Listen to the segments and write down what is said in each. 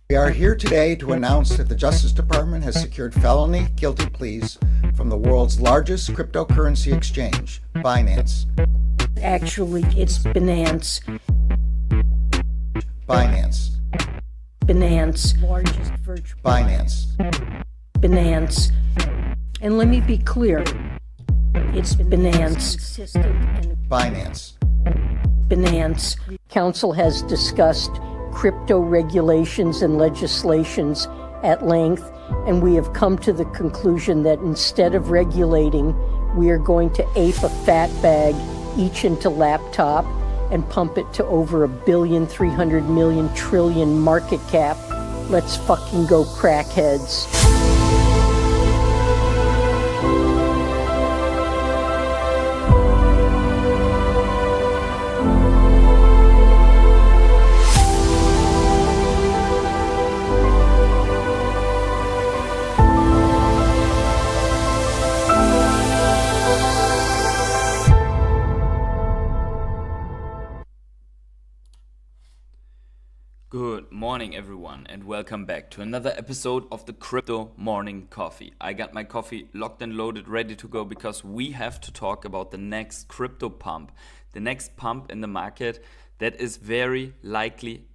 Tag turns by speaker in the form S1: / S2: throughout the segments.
S1: We are here today to announce that the Justice Department has secured felony guilty pleas from the world's largest cryptocurrency exchange, Binance.
S2: Actually, it's Binance.
S1: Binance.
S2: Binance. Largest virtual.
S1: Binance.
S2: Binance. And let me be clear. It's Binance.
S1: Binance.
S2: Binance. Council has discussed crypto regulations and legislations at length, and we have come to the conclusion that instead of regulating, we are going to ape a fat bag each into laptop and pump it to over $1,300,000,000,000,000,000,000,000 market cap. Let's fucking go, crackheads.
S3: Good morning, everyone, and welcome back to another episode of the Crypto Morning Coffee. I got my coffee locked and loaded, ready to go, because we have to talk about the next crypto pump, the next pump in the market that is very likely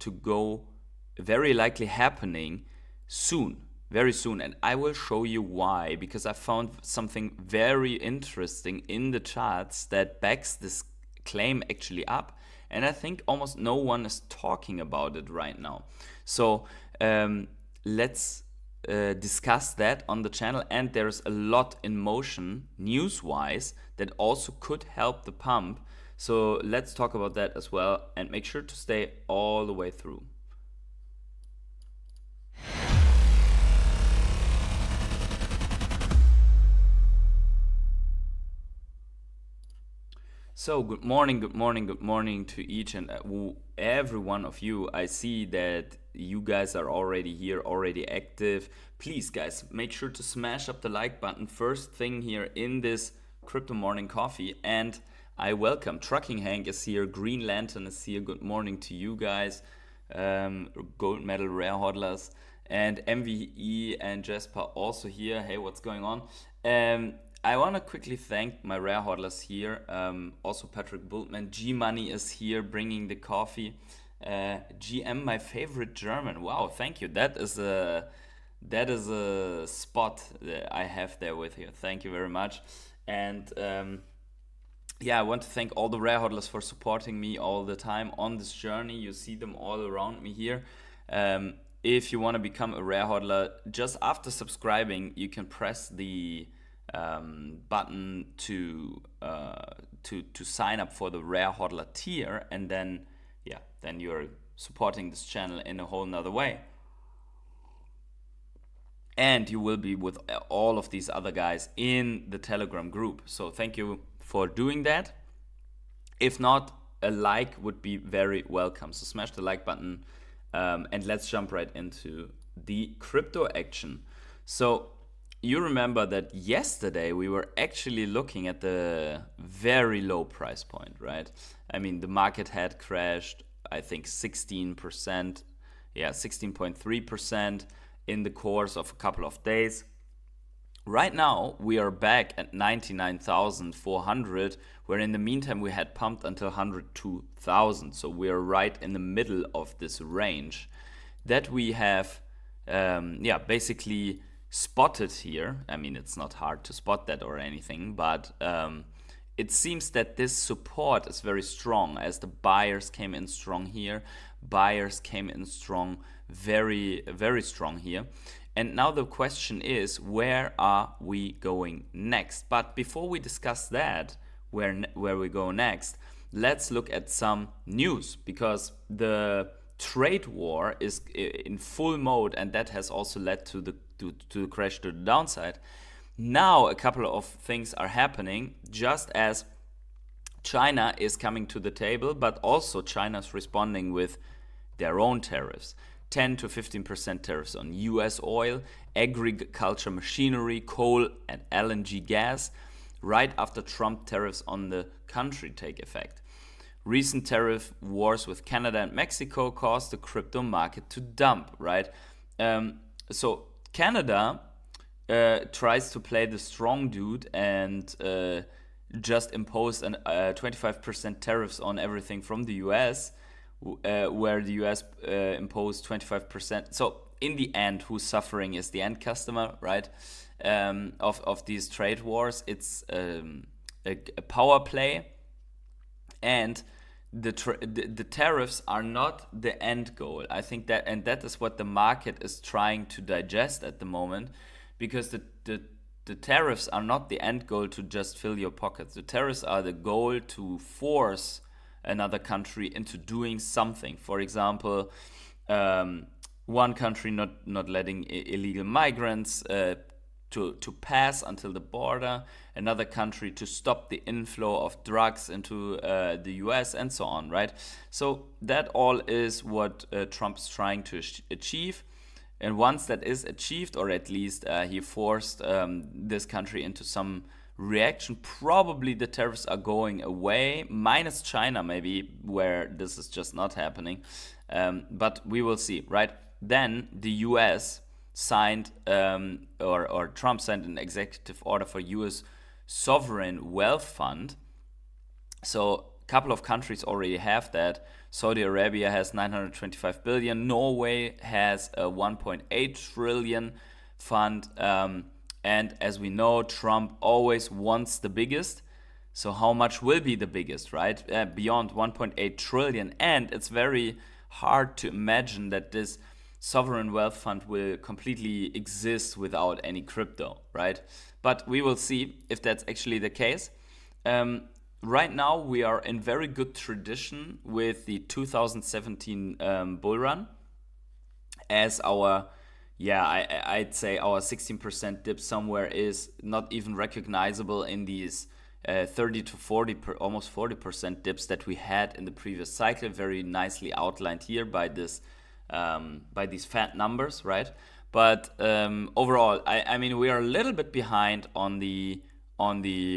S3: happening soon, very soon. And I will show you why, because I found something very interesting in the charts that backs this claim actually up. And I think almost no one is talking about it right now. So let's discuss that on the channel. And there's a lot in motion news-wise that also could help the pump. So let's talk about that as well. And make sure to stay all the way through. So good morning to each and every one of you. I see that you guys are already here, already active. Please, guys, make sure to smash up the like button first thing here in this Crypto Morning Coffee. And I welcome Trucking Hank is here, Green Lantern is here. Good morning to you guys, Gold Medal Rare Hodlers, and MVE and Jasper also here. Hey, what's going on? I want to quickly thank my rare hodlers here. Also Patrick Bultman. G-Money is here bringing the coffee. GM, my favorite German. Wow, thank you. That is a spot that I have there with you. Thank you very much. And yeah, I want to thank all the rare hodlers for supporting me all the time on this journey. You see them all around me here. If you want to become a rare hodler, just after subscribing, you can press the button to sign up for the rare hodler tier, and then you're supporting this channel in a whole nother way, and you will be with all of these other guys in the Telegram group. So thank you for doing that. If not, a like would be very welcome. So smash the like button, and let's jump right into the crypto action. So you remember that yesterday we were actually looking at the very low price point, right? I mean, the market had crashed, I think 16%, 16.3% in the course of a couple of days. Right now, we are back at 99,400, where in the meantime we had pumped until 102,000. So we are right in the middle of this range that we have, basically spotted here. I mean, it's not hard to spot that or anything, but it seems that this support is very strong, as the buyers came in strong here. Buyers came in strong, very, very strong here. And now the question is, where are we going next? But before we discuss that, where we go next, let's look at some news, because the trade war is in full mode, and that has also led to the crash to the downside. Now a couple of things are happening, just as China is coming to the table, but also China's responding with their own tariffs. 10 to 15% tariffs on US oil, agriculture machinery, coal and LNG gas, right after Trump tariffs on the country take effect. recent tariff wars with Canada and Mexico caused the crypto market to dump, right? So Canada tries to play the strong dude and just imposed 25% tariffs on everything from the US, where the US imposed 25%. So in the end, who's suffering is the end customer, right? Of these trade wars. It's a power play, and the tariffs are not the end goal. I think that, and that is what the market is trying to digest at the moment, because the tariffs are not the end goal to just fill your pockets. The tariffs are the goal to force another country into doing something. For example, one country not letting illegal migrants to pass until the border, another country to stop the inflow of drugs into the US, and so on, right? So that all is what Trump's trying to achieve. And once that is achieved, or at least he forced this country into some reaction, probably the tariffs are going away, minus China maybe, where this is just not happening. But we will see, right? Then the US signed, or Trump signed an executive order for US Sovereign Wealth Fund. So a couple of countries already have that. Saudi Arabia has 925 billion. Norway has a 1.8 trillion fund. And as we know, Trump always wants the biggest. So how much will be the biggest, right? Beyond 1.8 trillion. And it's very hard to imagine that this sovereign wealth fund will completely exist without any crypto, right? But we will see if that's actually the case. Right now, we are in very good tradition with the 2017 bull run, as our, I'd say our 16% dip somewhere is not even recognizable in these 30 to 40, almost 40% dips that we had in the previous cycle, very nicely outlined here by this, by these fat numbers, right? But overall, I mean, we are a little bit behind on the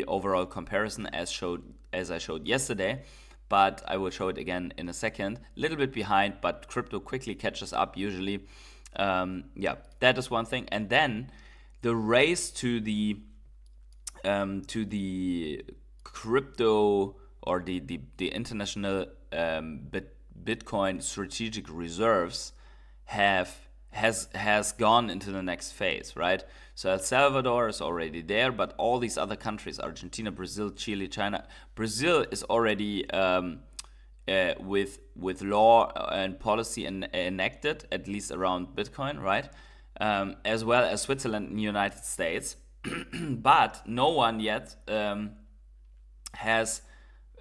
S3: overall comparison as I showed yesterday, but I will show it again in a second. A little bit behind, but crypto quickly catches up usually. That is one thing. And then the race to the crypto, or the international Bitcoin strategic reserves has gone into the next phase, right? So El Salvador is already there, but all these other countries, Argentina, Brazil, Chile, China. Brazil is already with law and policy enacted, at least around Bitcoin, right? As well as Switzerland and the United States. But no one yet has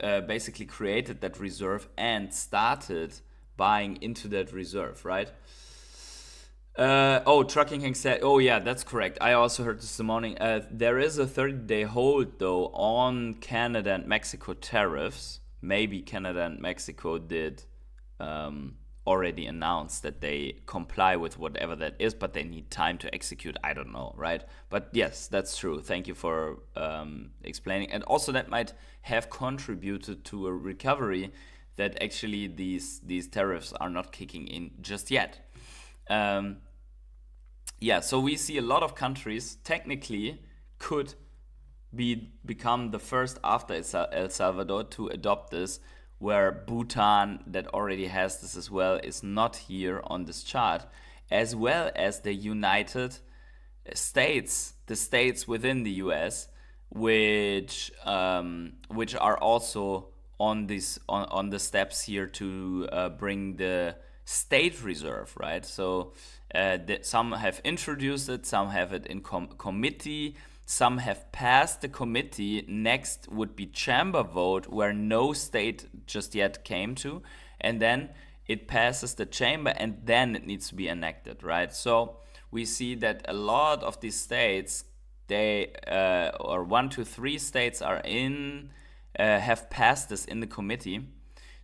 S3: basically created that reserve and started buying into that reserve, right? Trucking Hank said, oh yeah, that's correct. I also heard this morning. There is a 30-day hold though on Canada and Mexico tariffs. Maybe Canada and Mexico did already announce that they comply with whatever that is, but they need time to execute. I don't know, right? But yes, that's true. Thank you for explaining. And also that might have contributed to a recovery, that actually these tariffs are not kicking in just yet. So we see a lot of countries technically could become the first after El Salvador to adopt this, where Bhutan, that already has this as well, is not here on this chart, as well as the United States, the states within the US, which are also on the steps here to bring the state reserve, right? So some have introduced it, some have it in committee, some have passed the committee. Next would be chamber vote, where no state just yet came to, and then it passes the chamber, and then it needs to be enacted, right? So we see that a lot of these states, or 1 to 3 states are have passed this in the committee,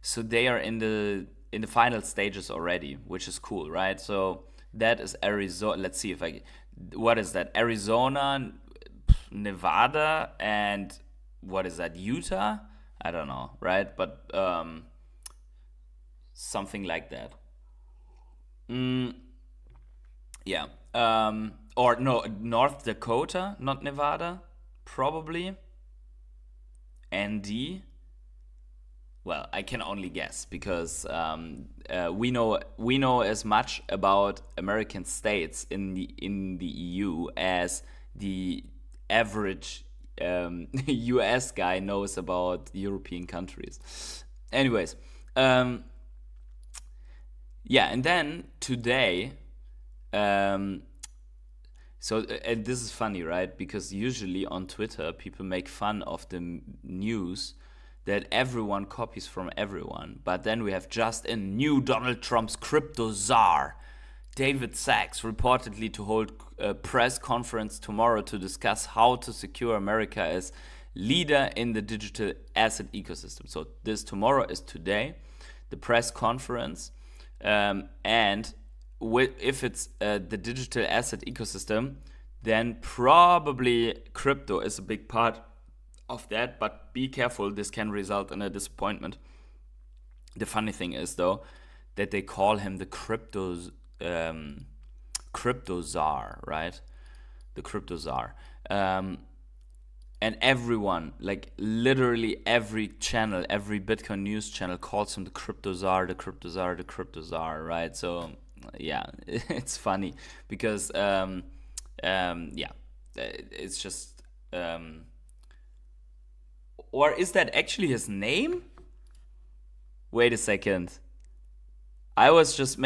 S3: so they are in the final stages already, which is cool, right? So that is Arizona. Let's see what is that? Arizona, Nevada, and what is that? Utah, I don't know, right? But something like that. Yeah. Or no, North Dakota, not Nevada, probably. ND. Well, I can only guess because we know as much about American states in the EU as the average US guy knows about European countries. Anyways, yeah, and then today, so and this is funny, right? Because usually on Twitter, people make fun of the news that everyone copies from everyone. But then we have just a new Donald Trump's crypto czar, David Sachs, reportedly to hold a press conference tomorrow to discuss how to secure America as leader in the digital asset ecosystem. So this tomorrow is today, the press conference. And if it's the digital asset ecosystem, then probably crypto is a big part of that, but be careful, this can result in a disappointment. The funny thing is, though, that they call him the crypto czar, right? The crypto czar. And everyone, like literally every channel, every Bitcoin news channel calls him the crypto czar, the crypto czar, the crypto czar, right? So yeah, it's funny because yeah, it's just or is that actually his name? Wait a second. I was just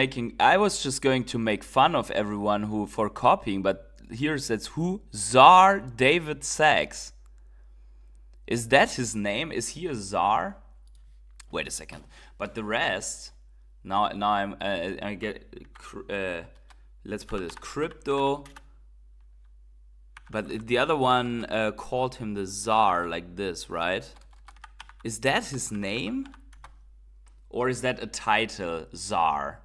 S3: going to make fun of everyone who for copying, but here it says who? Czar David Sachs. Is that his name? Is he a czar? Wait a second. But the rest, now I get let's put this crypto. But the other one called him the czar like this, right? Is that his name? Or is that a title, czar?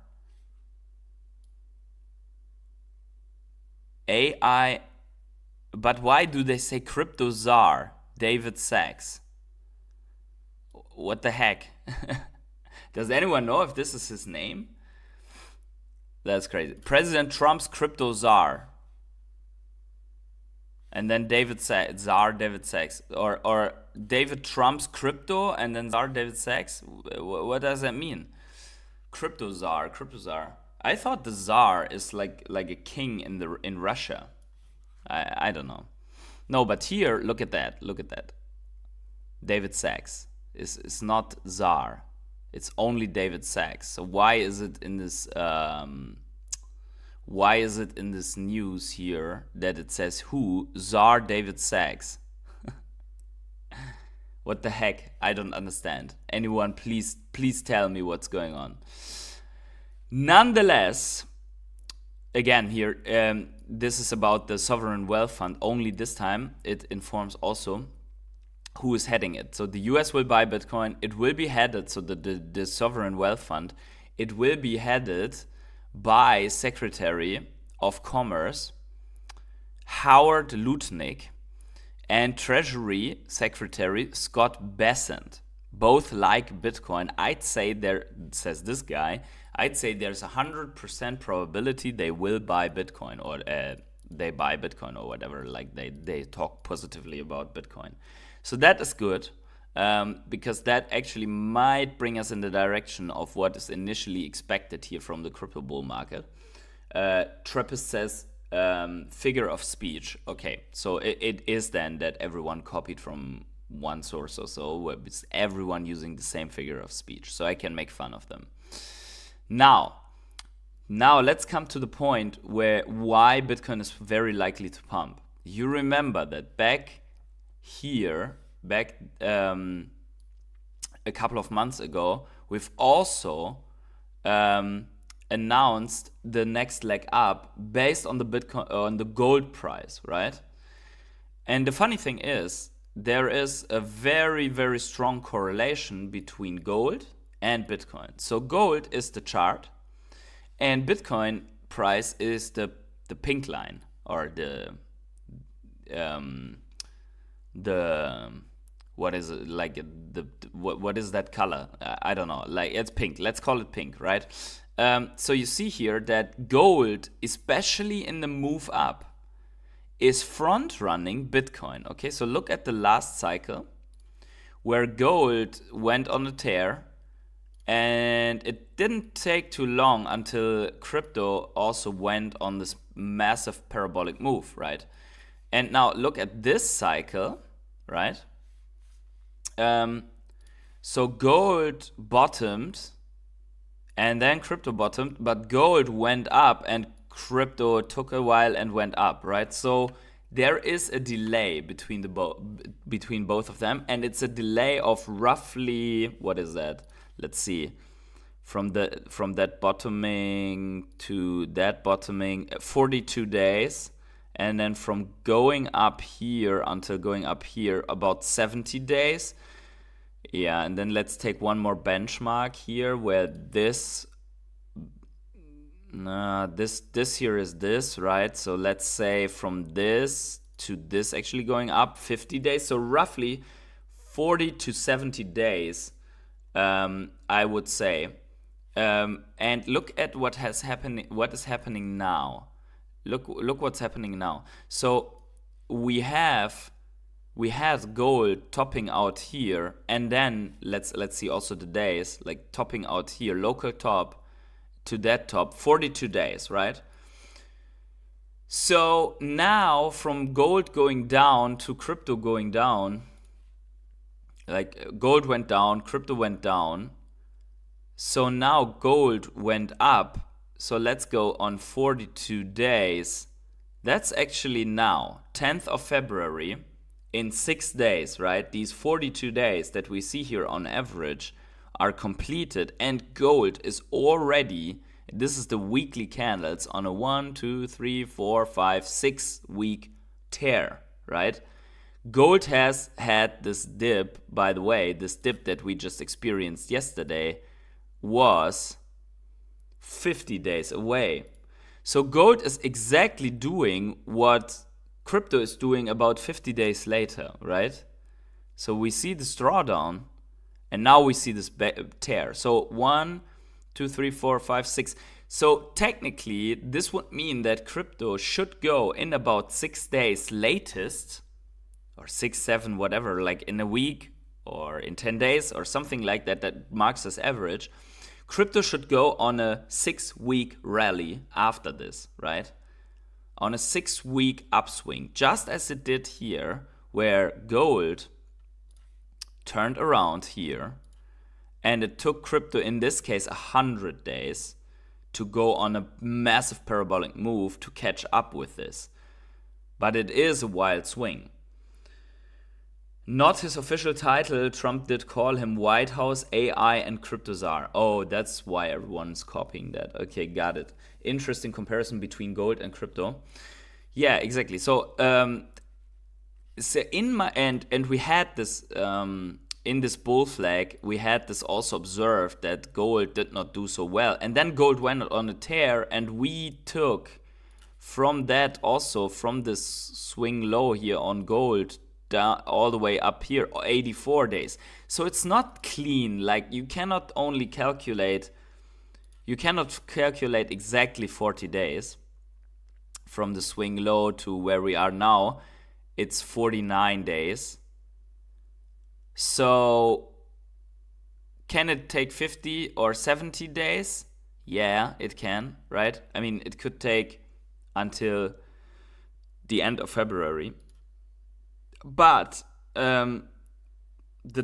S3: AI. But why do they say crypto czar? David Sachs. What the heck? Does anyone know if this is his name? That's crazy. President Trump's crypto czar. And then czar David Sachs. Or David Trump's crypto and then czar David Sachs. What does that mean? Crypto czar. I thought the czar is like a king in Russia. I don't know. No, but here, look at that. David Sachs is not czar. It's only David Sachs. So why is it in this news here that it says who? Czar David Sachs. What the heck? I don't understand. Anyone, please tell me what's going on. Nonetheless, again here, this is about the Sovereign Wealth Fund. Only this time it informs also who is heading it. So the US will buy Bitcoin. It will be headed, so the Sovereign Wealth Fund, it will be headed by Secretary of Commerce Howard Lutnick and Treasury Secretary Scott Bessent. Both like Bitcoin. I'd say says this guy, I'd say there's 100% probability they will buy Bitcoin or they buy Bitcoin or whatever. Like they talk positively about Bitcoin. So that is good because that actually might bring us in the direction of what is initially expected here from the crypto bull market. Trappist says figure of speech. Okay, so it is then that everyone copied from one source or so. It's everyone using the same figure of speech. So I can make fun of them. Now let's come to the point why Bitcoin is very likely to pump. You remember that back a couple of months ago, we've also announced the next leg up based on the gold price, right? And the funny thing is, there is a very, very strong correlation between gold and Bitcoin. So gold is the chart, and Bitcoin price is the pink line, or the what is it, like what is that color? I don't know, like it's pink, let's call it pink, right? So you see here that gold, especially in the move up, is front running Bitcoin. Okay, so look at the last cycle where gold went on a tear, and it didn't take too long until crypto also went on this massive parabolic move, right? And now look at this cycle, right? So gold bottomed and then crypto bottomed, but gold went up and crypto took a while and went up, right? So there is a delay between between both of them, and it's a delay of roughly, what is that? Let's see. From that bottoming to that bottoming, 42 days. And then from going up here until going up here, about 70 days. Yeah, and then let's take one more benchmark here where this here is this, right? So let's say from this to this actually going up 50 days. So roughly 40 to 70 days, I would say. And look at what is happening now. Look what's happening now. So we had gold topping out here, and then let's see also the days, like topping out here, local top to that top, 42 days, right? So now from gold going down to crypto going down, like gold went down, crypto went down. So now gold went up. So let's go on 42 days. That's actually now, 10th of February, in 6 days, right? These 42 days that we see here on average are completed, and gold is already, this is the weekly candles, on a 1, 2, 3, 4, 5, 6 week tear, right? Gold has had this dip, by the way, this dip that we just experienced yesterday was 50 days away. So gold is exactly doing what crypto is doing about 50 days later, right? So we see this drawdown, and now we see this tear. So 1, 2, 3, 4, 5, 6. So technically, this would mean that crypto should go in about 6 days latest, or 6, 7, whatever, like in a week or in 10 days or something like that, that marks as average. Crypto should go on a 6-week rally after this, right? On a 6-week upswing, just as it did here, where gold turned around here, and it took crypto, in this case, 100 days to go on a massive parabolic move to catch up with this. But it is a wild swing. Not his official title, Trump did call him White House AI and Crypto Czar. Oh, that's why everyone's copying that. Okay, got it. Interesting comparison between gold and crypto. Yeah, exactly. So, in my and we had this in this bull flag, we had this also observed that gold did not do so well, and then gold went on a tear, and we took from that also, from this swing low here on gold, down all the way up here, 84 days. So it's not clean. Like you cannot calculate exactly 40 days from the swing low to where we are now. It's 49 days. So can it take 50 or 70 days? Yeah, it can, right? I mean, it could take until the end of February. But the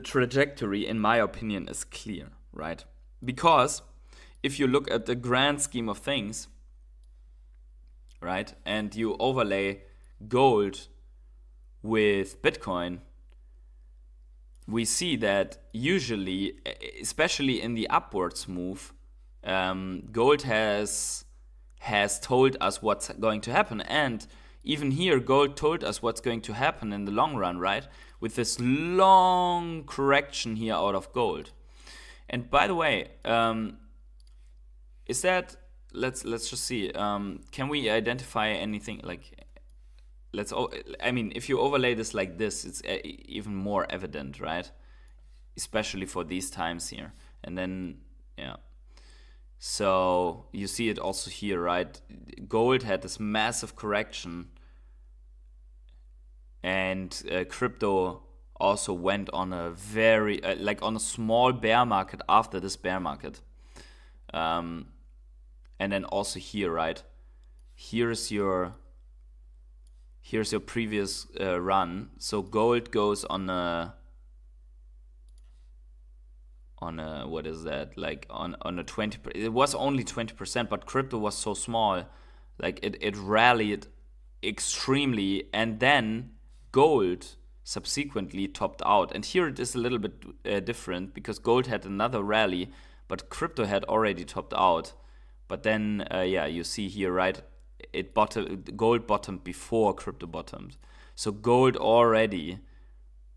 S3: trajectory, in my opinion, is clear, right? Because if you look at the grand scheme of things, right, and you overlay gold with Bitcoin, we see that usually, especially in the upwards move, gold has told us what's going to happen. And even here, gold told us what's going to happen in the long run, right? With this long correction here out of gold. And by the way, is that, let's just see, can we identify anything, like, I mean, if you overlay this like this, it's even more evident, right? Especially for these times here. And then, yeah. So you see it also here, right? Gold had this massive correction, and crypto also went on a very, like on a small bear market after this bear market. And then also here, right? Here's your previous run. So gold goes on a what is that, like on a 20, it was only 20%, but crypto was so small, like it rallied extremely, and then gold subsequently topped out. And here it is a little bit different, because gold had another rally, but crypto had already topped out. But then yeah, you see here, right, gold bottomed before crypto bottomed. So gold already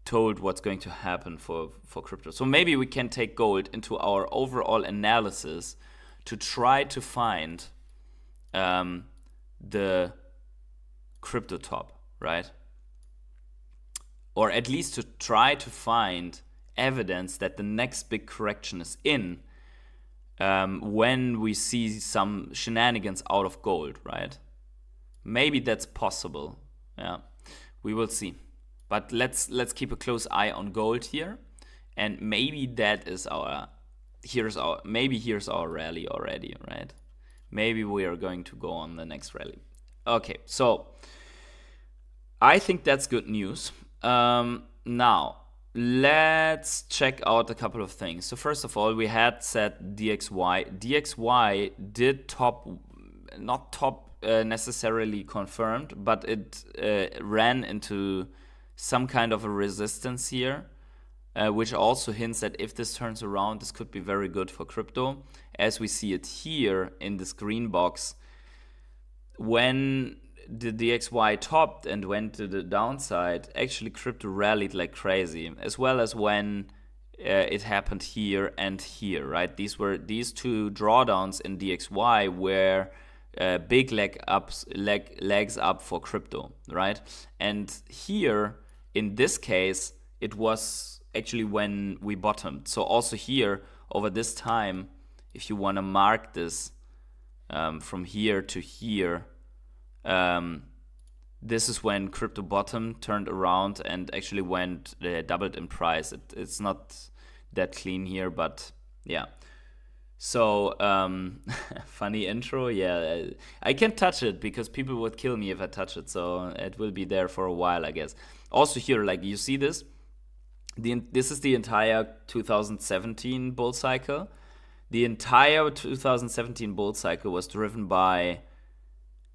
S3: told what's going to happen for crypto. So maybe we can take gold into our overall analysis to try to find the crypto top, right? Or at least to try to find evidence that the next big correction is in, when we see some shenanigans out of gold, right? Maybe that's possible. Yeah, we will see. But let's keep a close eye on gold here, and maybe that is here's our rally already, right? Maybe we are going to go on the next rally. Okay, so I think that's good news. Now let's check out a couple of things. So first of all, we had said DXY. DXY did not top necessarily confirmed, but it ran into some kind of a resistance here, which also hints that if this turns around, this could be very good for crypto. As we see it here in this green box, when the DXY topped and went to the downside, actually crypto rallied like crazy, as well as when it happened here and here, right? These two drawdowns in DXY were big legs up for crypto, right? And here, in this case, it was actually when we bottomed. So also here, over this time, if you want to mark this from here to here, this is when crypto bottomed, turned around, and actually went doubled in price. It's not that clean here, but yeah. So funny intro. Yeah, I can't touch it because people would kill me if I touch it, so it will be there for a while, I guess. Also here, like, you see this, this is the entire 2017 bull cycle. The entire 2017 bull cycle was driven by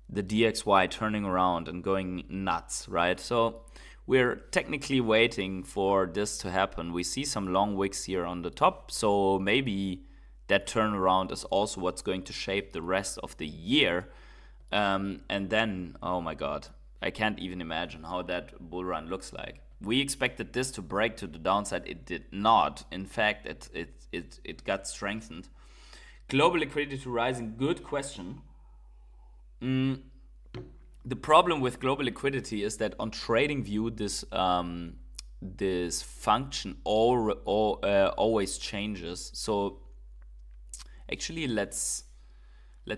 S3: the DXY turning around and going nuts, right? So we're technically waiting for this to happen. We see some long wicks here on the top, so maybe that turnaround is also what's going to shape the rest of the year. And then, oh my God, I can't even imagine how that bull run looks like. We expected this to break to the downside. It did not. In fact, it got strengthened. Global liquidity rising, good question. The problem with global liquidity is that on TradingView, this function always changes. So actually, let's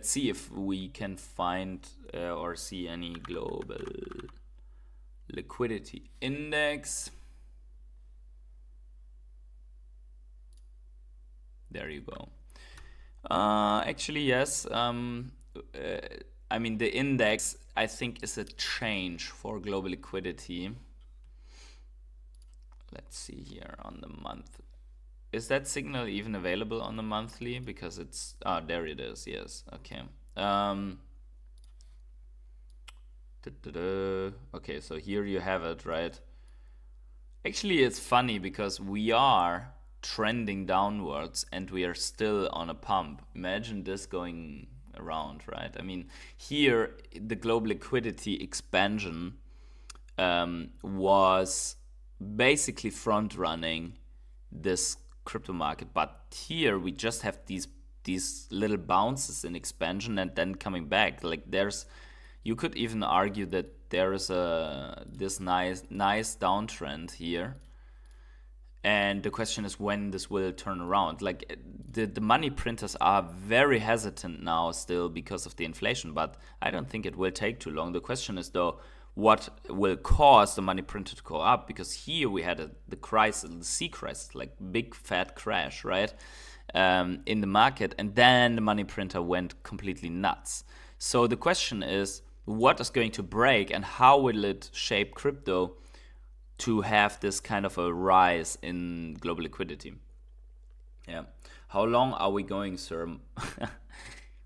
S3: see if we can find or see any global liquidity index. There you go. Actually, yes. I mean, the index, I think, is a change for global liquidity. Let's see here on the month. Is that signal even available on the monthly? Because it's, there it is, yes, okay. Okay, so here you have it, right? Actually, it's funny because we are trending downwards and we are still on a pump. Imagine this going around, right? I mean, here the global liquidity expansion was basically front running this crypto market, but here we just have these little bounces in expansion and then coming back. Like, you could even argue that there is this nice downtrend here. And the question is when this will turn around. Like the money printers are very hesitant now still because of the inflation, but I don't think it will take too long. The question is though, what will cause the money printer to go up? Because here we had the crisis, the C crisis, like big fat crash, right? In the market, and then the money printer went completely nuts. So the question is, what is going to break and how will it shape crypto to have this kind of a rise in global liquidity? Yeah. How long are we going, sir?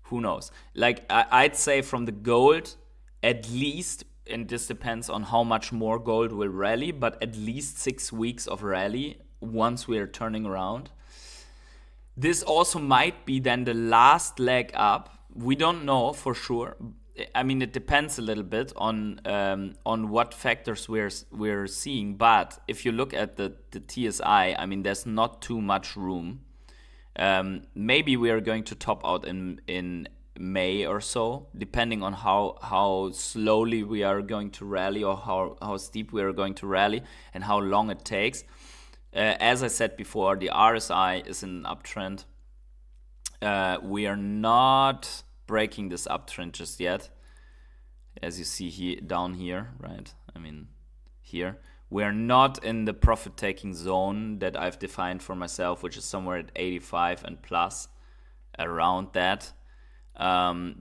S3: Who knows? Like, I'd say from the gold, at least, and this depends on how much more gold will rally, but at least 6 weeks of rally once we are turning around. This also might be then the last leg up. We don't know for sure. I mean, it depends a little bit on what factors we're seeing. But if you look at the TSI, I mean, there's not too much room. Maybe we are going to top out in May or so, depending on how slowly we are going to rally, or how steep we are going to rally, and how long it takes. As I said before, the RSI is in an uptrend. We are not breaking this uptrend just yet, as you see here down here, right? I mean, here we're not in the profit-taking zone that I've defined for myself, which is somewhere at 85 and plus, around that.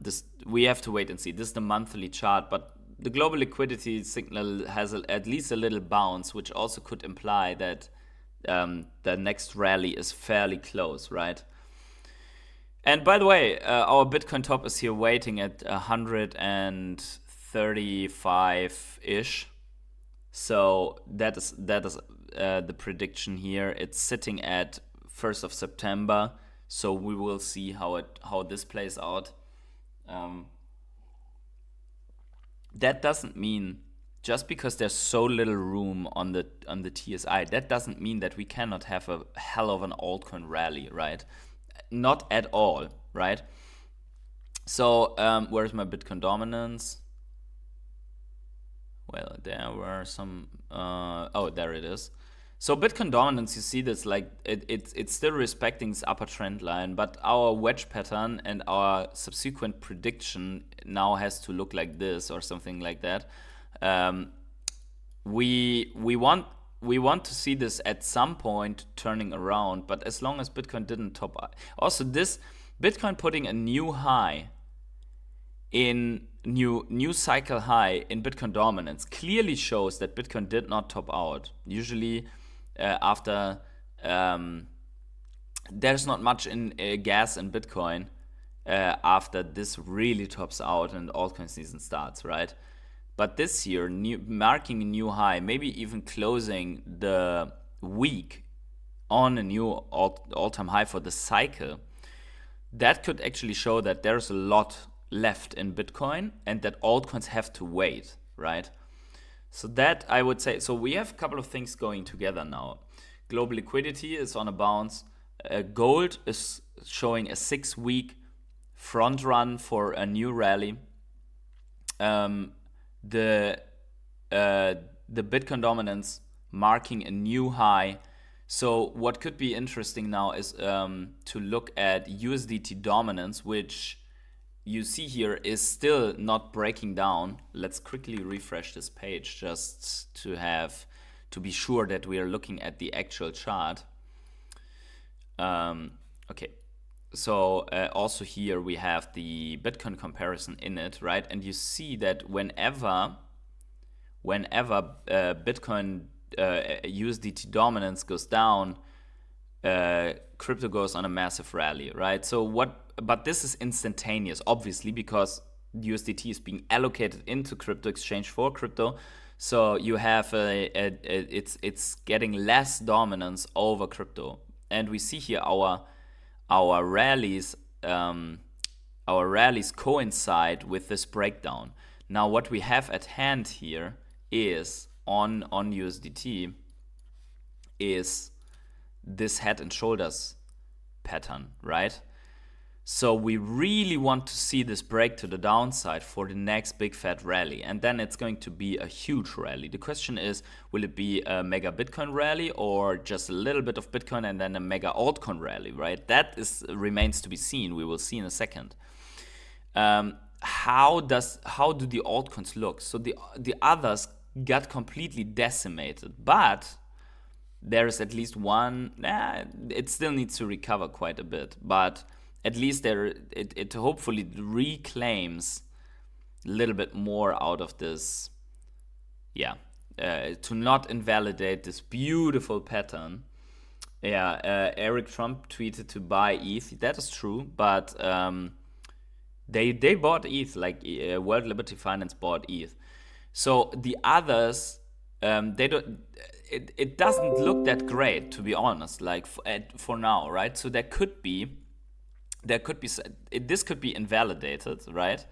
S3: This we have to wait and see. This is the monthly chart, but the global liquidity signal has at least a little bounce, which also could imply that the next rally is fairly close, right? And by the way, our Bitcoin top is here waiting at 135-ish. So that is the prediction here. It's sitting at 1st of September. So we will see how this plays out. That doesn't mean, just because there's so little room on the TSI, that doesn't mean that we cannot have a hell of an altcoin rally, right? Not at all, right? So where's my Bitcoin dominance? Well, there were some. Oh, there it is. So Bitcoin dominance, you see this, like it's still respecting this upper trend line, but our wedge pattern and our subsequent prediction now has to look like this or something like that. We want to see this at some point turning around, but as long as Bitcoin didn't top out. Also, this Bitcoin putting a new high in new cycle high in Bitcoin dominance clearly shows that Bitcoin did not top out. Usually after there's not much in gas in Bitcoin after this really tops out and altcoin season starts, right? But this year, marking a new high, maybe even closing the week on a new all-time high for the cycle, that could actually show that there's a lot left in Bitcoin and that altcoins have to wait, right? So that, I would say, so we have a couple of things going together now. Global liquidity is on a bounce. Gold is showing a 6-week front run for a new rally. The Bitcoin dominance marking a new high. So what could be interesting now is to look at USDT dominance, which you see here is still not breaking down. Let's quickly refresh this page just to be sure that we are looking at the actual chart. Okay. So also here we have the Bitcoin comparison in it, right? And you see that whenever Bitcoin USDT dominance goes down, crypto goes on a massive rally, right? But this is instantaneous, obviously, because USDT is being allocated into crypto exchange for crypto. So you have it's getting less dominance over crypto, and we see here our rallies coincide with this breakdown. Now what we have at hand here is on USDT is this head and shoulders pattern, right? So we really want to see this break to the downside for the next big fat rally. And then it's going to be a huge rally. The question is, will it be a mega Bitcoin rally or just a little bit of Bitcoin and then a mega altcoin rally, right? That remains to be seen. We will see in a second. How do the altcoins look? So the others got completely decimated, but there is at least one. It still needs to recover quite a bit, but at least it hopefully reclaims a little bit more out of this. To not invalidate this beautiful pattern. Eric Trump tweeted to buy ETH. That is true, but they bought ETH, like World Liberty Finance bought ETH. So the others, they don't. It doesn't look that great, to be honest. Like for now, right? So this could be invalidated, right?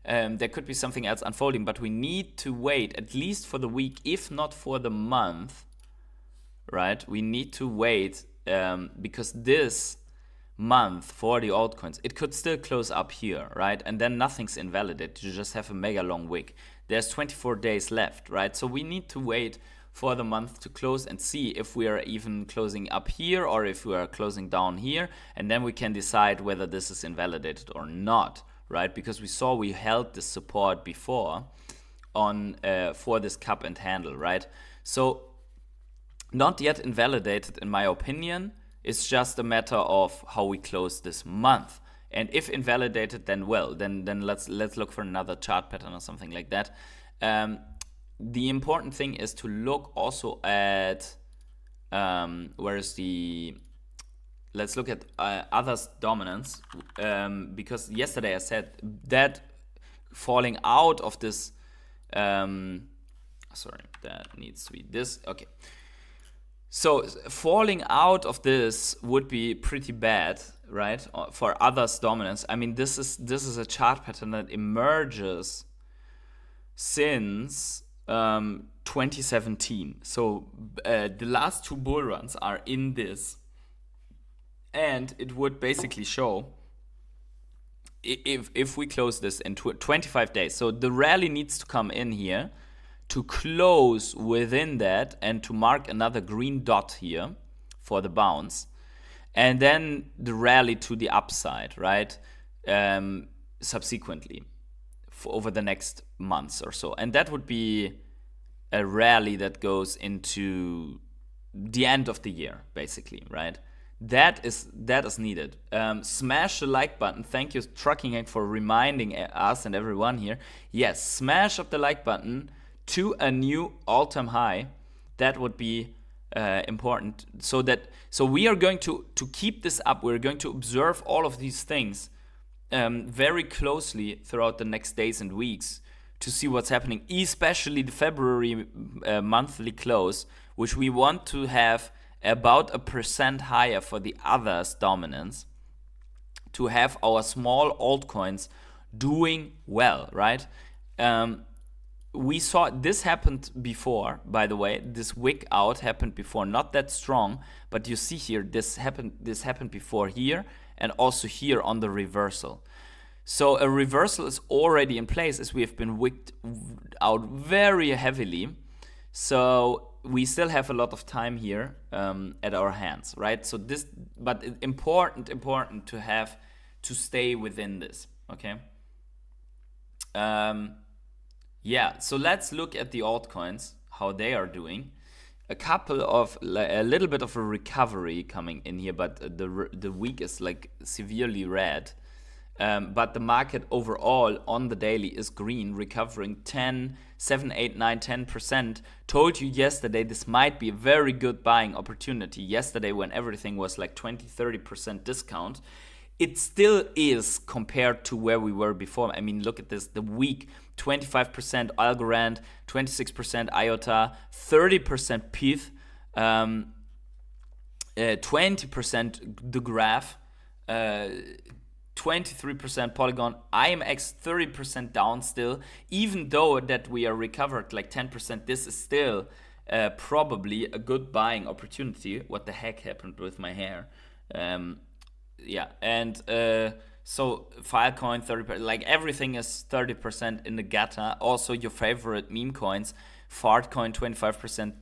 S3: There could be something else unfolding, but we need to wait at least for the week, if not for the month, right? We need to wait because this month for the altcoins, it could still close up here, right? And then nothing's invalidated. You just have a mega long wick. There's 24 days left, right? So we need to wait for the month to close and see if we are even closing up here or if we are closing down here, and then we can decide whether this is invalidated or not, right? Because we held this support before on for this cup and handle, right? So not yet invalidated in my opinion. It's just a matter of how we close this month. And if invalidated, then let's look for another chart pattern or something like that. The important thing is to look also at let's look at others' dominance, because yesterday I said that falling out of this, sorry, that needs to be this, okay. So falling out of this would be pretty bad, right? For others' dominance. I mean, this is a chart pattern that emerges since 2017. So the last two bull runs are in this, and it would basically show if we close this in 25 days. So the rally needs to come in here to close within that and to mark another green dot here for the bounce, and then the rally to the upside, right? Subsequently over the next months or so. And that would be a rally that goes into the end of the year, basically, right? That is needed. Smash the like button. Thank you, Trucking Egg, for reminding us and everyone here. Yes, smash up the like button to a new all-time high. That would be important. So we are going to keep this up. We're going to observe all of these things very closely throughout the next days and weeks to see what's happening, especially the February monthly close, which we want to have about 1% higher for the others' dominance, to have our small altcoins doing well, right? We saw this happened before, by the way. This wick out happened before, not that strong, but you see here this happened before here and also here on the reversal. So a reversal is already in place as we have been wicked out very heavily. So we still have a lot of time here at our hands, right? So but important to stay within this, okay? So let's look at the altcoins, how they are doing. A little bit of a recovery coming in here, but the week is like severely red. But the market overall on the daily is green, recovering 10, 7, 8, 9, 10%. Told you yesterday this might be a very good buying opportunity. Yesterday when everything was like 20, 30% discount. It still is compared to where we were before. I mean, look at this, the week, 25% Algorand, 26% IOTA, 30% PETH, 20% the Graph, 23% Polygon, IMX 30% down still. Even though that we are recovered like 10%, this is still probably a good buying opportunity. What the heck happened with my hair? So Filecoin 30%, like everything is 30% in the gutter. Also your favorite meme coins, Fartcoin 25%,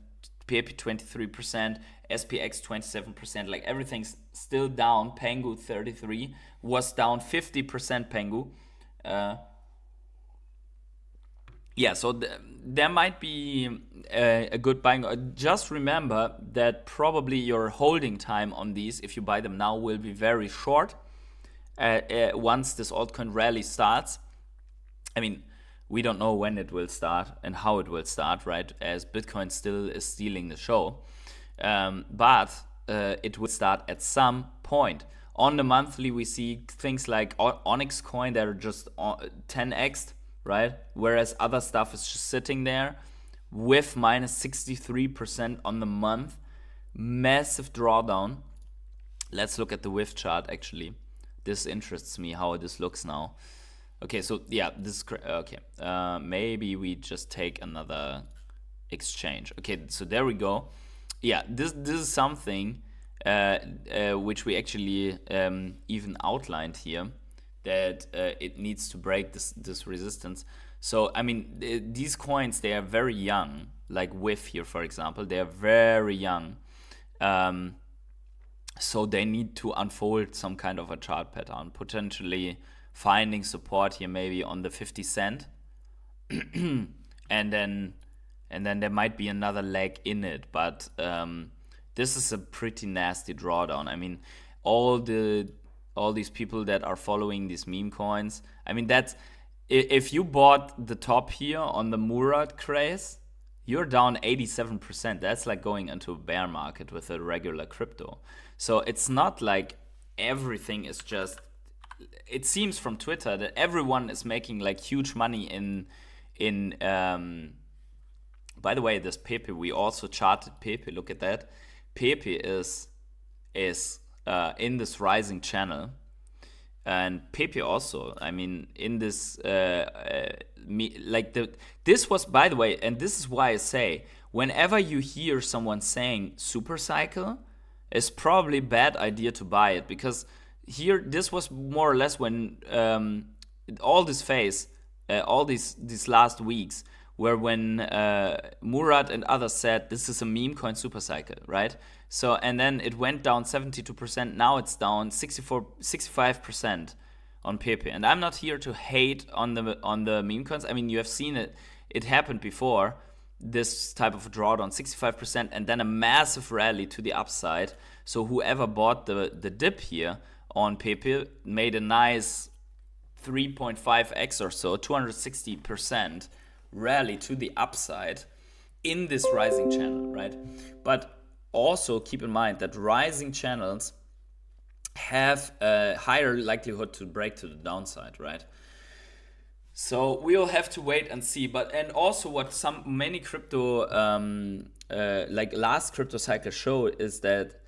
S3: Pepe 23%, SPX 27%, like everything's still down. Pengu 33 was down 50%. Pengu. Yeah, so there might be a good buying. Just remember that probably your holding time on these, if you buy them now, will be very short. Once this altcoin rally starts, I mean, we don't know when it will start and how it will start, right? As Bitcoin still is stealing the show. But it will start at some point. On the monthly, we see things like Onyx coin that are just 10x, right? Whereas other stuff is just sitting there with minus 63% on the month. Massive drawdown. Let's look at the WIF chart actually. This interests me how this looks now. Okay, so yeah, this is okay. Maybe we just take another exchange. Okay, so there we go. Yeah, this is something which we actually even outlined here, that it needs to break this resistance. So I mean, these coins, they are very young. Like WIF here, for example, they are very young. So they need to unfold some kind of a chart pattern, potentially finding support here maybe on the 50 cent. and then there might be another leg in it. But this is a pretty nasty drawdown. I mean, all these people that are following these meme coins, I mean, that's, if you bought the top here on the Murad craze, you're down 87%. That's like going into a bear market with a regular crypto. So it's not like everything is just, it seems from Twitter that everyone is making like huge money in by the way, this Pepe, we also charted Pepe, look at that. Pepe is in this rising channel. And Pepe also, I mean, in this, this was, by the way, and this is why I say, whenever you hear someone saying super cycle, it's probably a bad idea to buy it, because here, this was more or less when all this phase, all these last weeks, were when Murad and others said this is a meme coin super cycle, right? So, and then it went down 72%. Now it's down 65% on Pepe. And I'm not here to hate on the meme coins. I mean, you have seen it. It happened before. This type of drawdown, 65%, and then a massive rally to the upside. So whoever bought the dip here on Pepe made a nice 3.5x or so, 260% rally to the upside in this rising channel, right? But also keep in mind that rising channels have a higher likelihood to break to the downside, right? So we'll have to wait and see. But and also what many crypto like last crypto cycle showed is that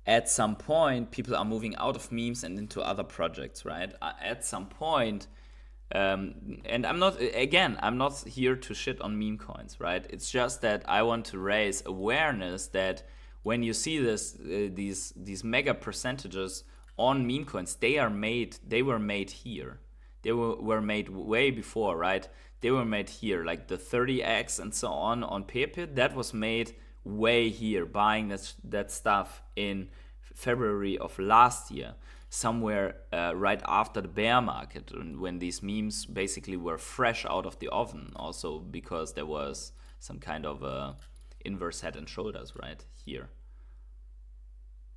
S3: at some point people are moving out of memes and into other projects, right? At some point, and I'm not here to shit on meme coins, right? It's just that I want to raise awareness that when you see these mega percentages on meme coins, they were made here. They were made way before, right? They were made here, like the 30x and so on Pepe. That was made way here, buying that stuff in February of last year, somewhere right after the bear market, when these memes basically were fresh out of the oven. Also because there was some kind of a inverse head and shoulders right here.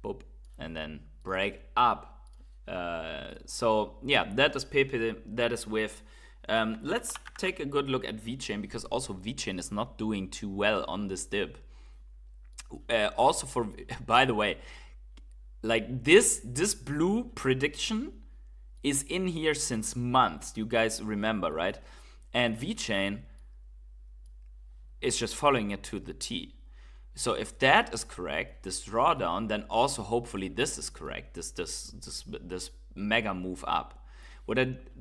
S3: Boop. And then break up. So yeah, that is Pepe, that is WIF. Let's take a good look at Vechain, because also Vechain is not doing too well on this dip. Also for, by the way, like this blue prediction is in here since months. You guys remember, right? And Vechain is just following it to the T. So if that is correct, this drawdown, then also hopefully this is correct. This mega move up.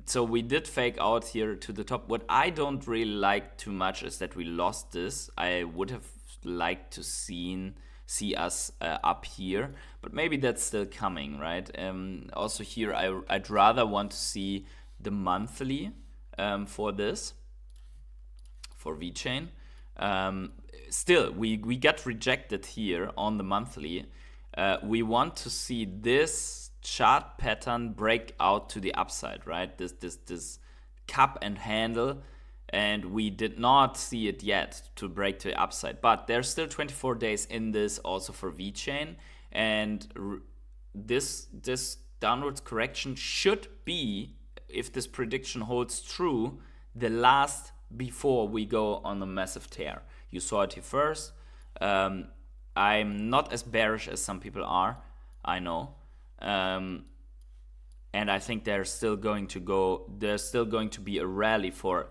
S3: So we did fake out here to the top. What I don't really like too much is that we lost this. I would have liked to seen see us up here, but maybe that's still coming, right? Also here, I'd rather want to see the monthly for this, for Vechain. Still, we got rejected here on the monthly. We want to see this chart pattern break out to the upside, right? This cup and handle, and we did not see it yet to break to the upside, but there's still 24 days in this also for Vechain, and this downwards correction should be, if this prediction holds true, the last before we go on a massive tear. You saw it here first. I'm not as bearish as some people are, I know, and I think there's still going to be a rally for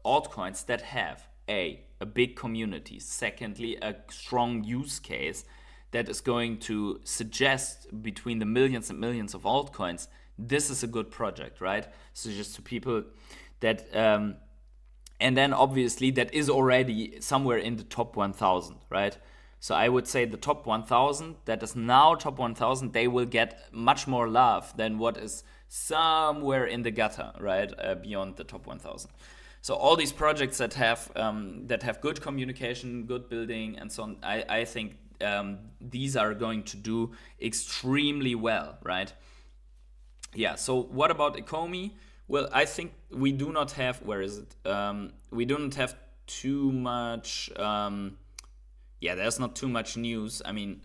S3: altcoins that have a big community, secondly a strong use case that is going to suggest between the millions and millions of altcoins, this is a good project, right? So just to people that and then obviously that is already somewhere in the top 1000, right? So I would say the top 1000 that is now top 1000, they will get much more love than what is somewhere in the gutter, right? Beyond the top 1000. So all these projects that have good communication, good building, and so on, I think these are going to do extremely well, right? Yeah. So what about Ecomi? Well, I think we do not have. Where is it? We don't have too much. Yeah, there's not too much news. I mean,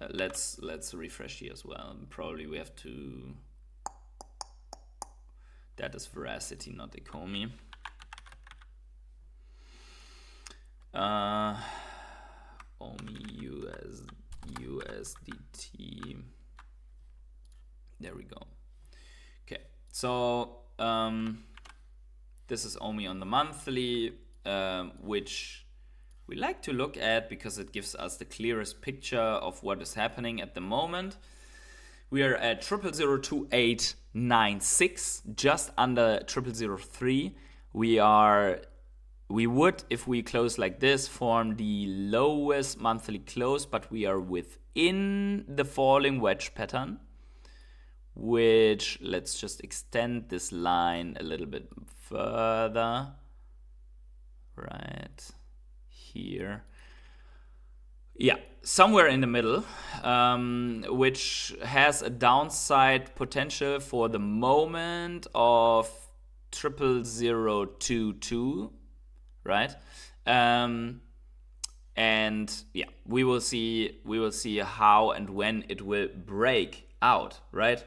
S3: let's refresh here as well. Probably we have to. That is Veracity, not Ecomi. OMI USDT. There we go. Okay, so this is OMI on the monthly, which we like to look at because it gives us the clearest picture of what is happening at the moment. We are at 0.002896, just under 0.003. We would, if we close like this, form the lowest monthly close, but we are within the falling wedge pattern, which, let's just extend this line a little bit further, right here. Yeah, somewhere in the middle, which has a downside potential for the moment of 0.0022. Right, and yeah, we will see how and when it will break out. Right,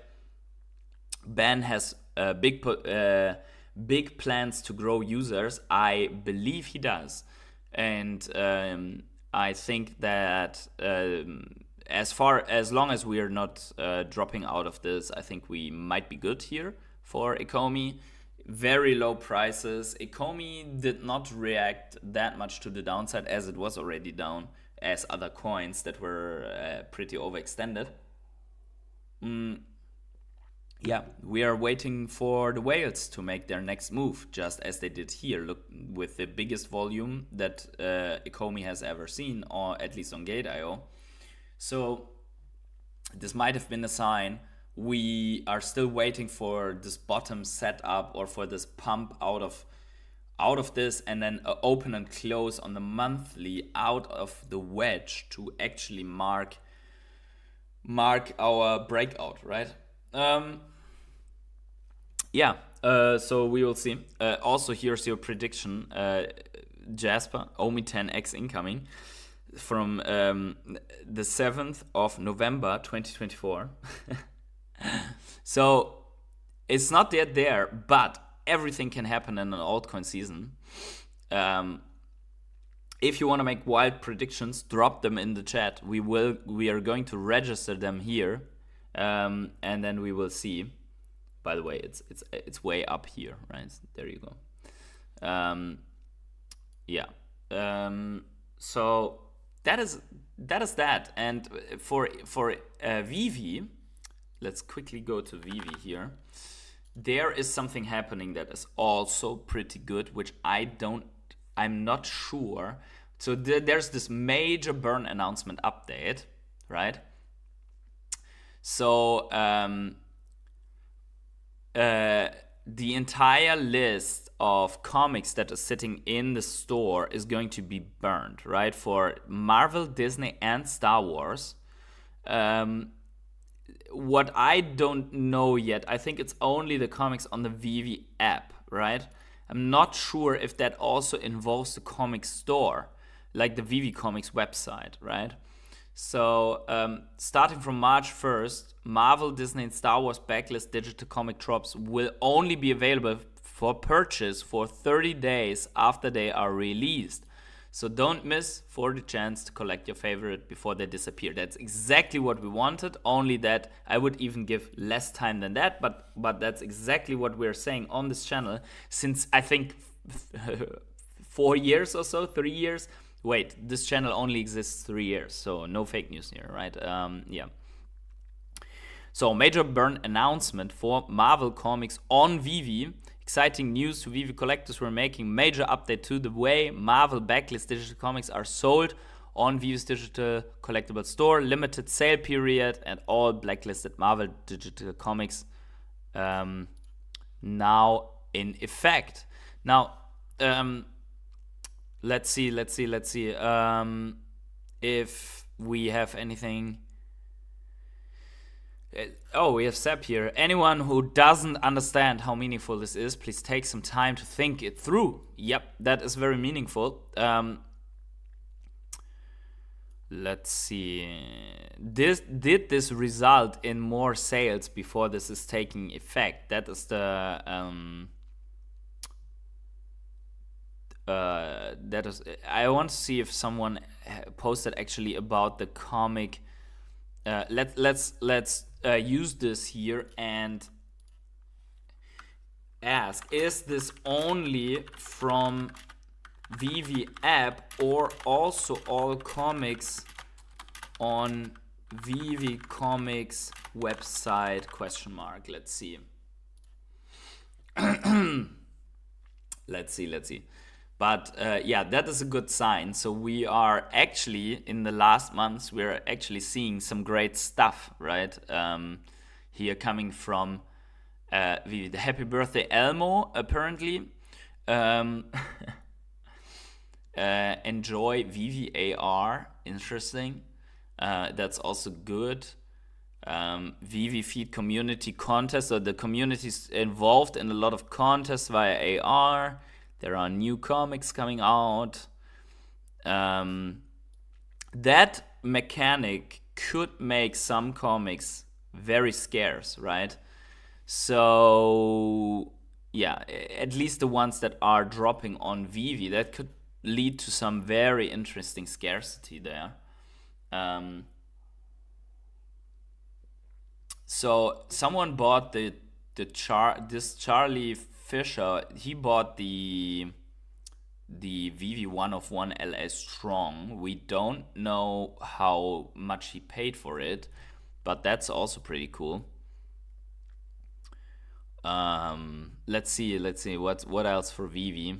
S3: Ben has big plans to grow users. I believe he does, and I think that as long as we are not dropping out of this, I think we might be good here for Ecomi. Very low prices. Ecomi did not react that much to the downside, as it was already down as other coins that were pretty overextended. Yeah, we are waiting for the whales to make their next move, just as they did here. Look, with the biggest volume that Ecomi has ever seen, or at least on Gate.io. So this might have been a sign. We are still waiting for this bottom setup or for this pump out of this, and then open and close on the monthly out of the wedge to actually mark our breakout, right? Yeah. So we will see. Also, here's your prediction, Jasper. OMI 10x incoming from the 7th of November 2024. So it's not yet there, but everything can happen in an altcoin season. If you want to make wild predictions, drop them in the chat. We are going to register them here, and then we will see. By the way, it's way up here, right? There you go. Yeah. So that is that. And for Veve. Let's quickly go to Veve here. There is something happening that is also pretty good, which I'm not sure So there's this major burn announcement update, right? So the entire list of comics that is sitting in the store is going to be burned, right? For Marvel, Disney, and Star Wars. What I don't know yet, I think it's only the comics on the Veve app, right? I'm not sure if that also involves the comic store, like the Veve Comics website, right? So starting from March 1st, Marvel, Disney, and Star Wars backlist digital comic drops will only be available for purchase for 30 days after they are released. So don't miss for the chance to collect your favorite before they disappear. That's exactly what we wanted, only that I would even give less time than that, but that's exactly what we're saying on this channel since I think 4 years or so, 3 years. Wait, this channel only exists 3 years, so no fake news here, right? Yeah. So major burn announcement for Marvel Comics on Veve. Exciting news to Veve collectors. We're making major update to the way Marvel backlist digital comics are sold on Veve's digital collectible store. Limited sale period and all blacklisted Marvel digital comics now in effect. Now, let's see if we have anything. Oh, we have Seb here. Anyone who doesn't understand how meaningful this is, please take some time to think it through. Yep, that is very meaningful. Let's see. Did this result in more sales before this is taking effect? That is the I want to see if someone posted actually about the comic. Let's use this here and ask, is this only from Veve app or also all comics on Veve Comics website ? Let's see. Let's see. But yeah, that is a good sign. So we are actually, in the last months, we're actually seeing some great stuff, right? Here coming from Veve. The Happy Birthday Elmo, apparently. Enjoy Veve AR, interesting. That's also good. Veve Feed community contest. So the community is involved in a lot of contests via AR. There are new comics coming out. That mechanic could make some comics very scarce, right? So yeah, at least the ones that are dropping on Veve, that could lead to some very interesting scarcity there. So someone bought this Charlie Fisher. He bought the Veve 1 of 1 LS Strong. We don't know how much he paid for it, but that's also pretty cool. Let's see what else for Veve.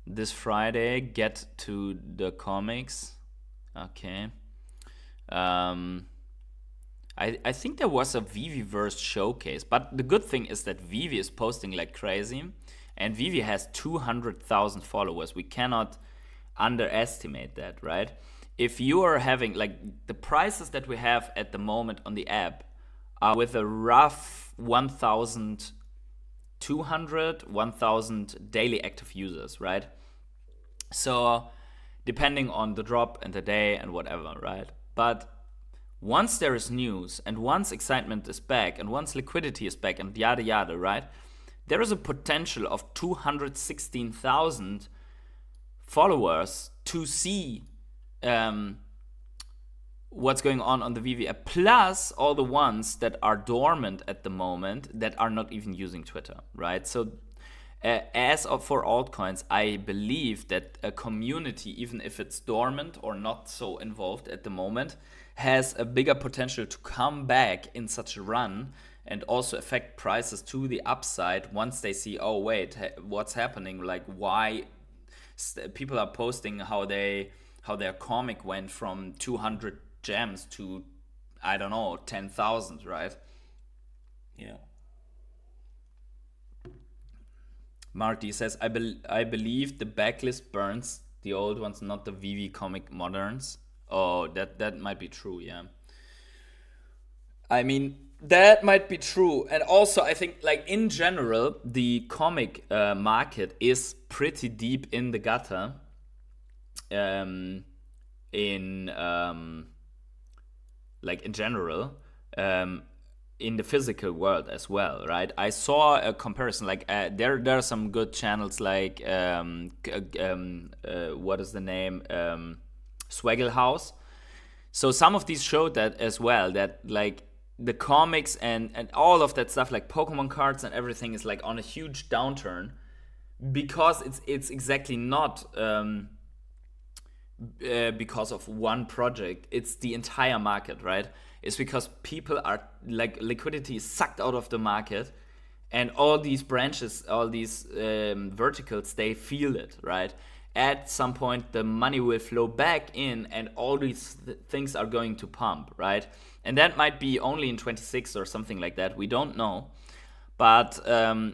S3: This Friday, get to the comics. Okay. I think there was a Veveverse showcase, but the good thing is that Veve is posting like crazy, and Veve has 200,000 followers. We cannot underestimate that, right? If you are having, like, the prices that we have at the moment on the app are with a rough 1,000 daily active users, right? So depending on the drop and the day and whatever, right? But once there is news and once excitement is back and once liquidity is back and yada yada, right? There is a potential of 216,000 followers to see what's going on the Veve app, plus all the ones that are dormant at the moment that are not even using Twitter, right? So as of for altcoins, I believe that a community, even if it's dormant or not so involved at the moment, has a bigger potential to come back in such a run and also affect prices to the upside once they see, oh wait, what's happening? Like, why people are posting how their comic went from 200 gems to, I don't know, 10,000, right? Yeah. Marty says, I believe the backlist burns the old ones, not the Veve comic moderns. Oh, that might be true, yeah. I mean, that might be true. And also, I think, like, in general, the comic market is pretty deep in the gutter. In general, in the physical world as well, right? I saw a comparison, like there are some good channels like what is the name, Swaggle House. So some of these showed that as well, that like the comics and all of that stuff, like Pokemon cards and everything, is like on a huge downturn, because it's exactly not because of one project. It's the entire market, right? It's because people are, like, liquidity is sucked out of the market, and all these branches, all these verticals, they feel it, right? At some point, the money will flow back in, and all these things are going to pump, right? And that might be only in 26 or something like that. We don't know, but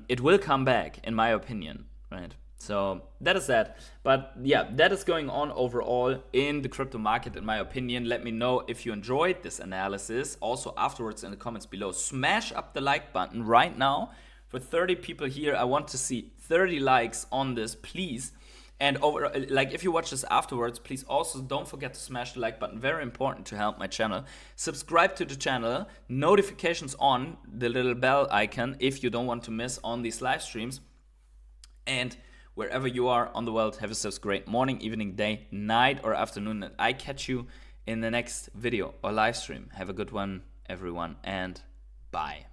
S3: it will come back, in my opinion, right? So that is that. But yeah, that is going on overall in the crypto market, in my opinion. Let me know if you enjoyed this analysis. Also afterwards in the comments below, smash up the like button right now. For 30 people here, I want to see 30 likes on this, please. And if you watch this afterwards, please also don't forget to smash the like button. Very important to help my channel. Subscribe to the channel, notifications on, the little bell icon if you don't want to miss on these live streams. And wherever you are on the world, have yourselves a great morning, evening, day, night, or afternoon. And I catch you in the next video or live stream. Have a good one, everyone, and bye.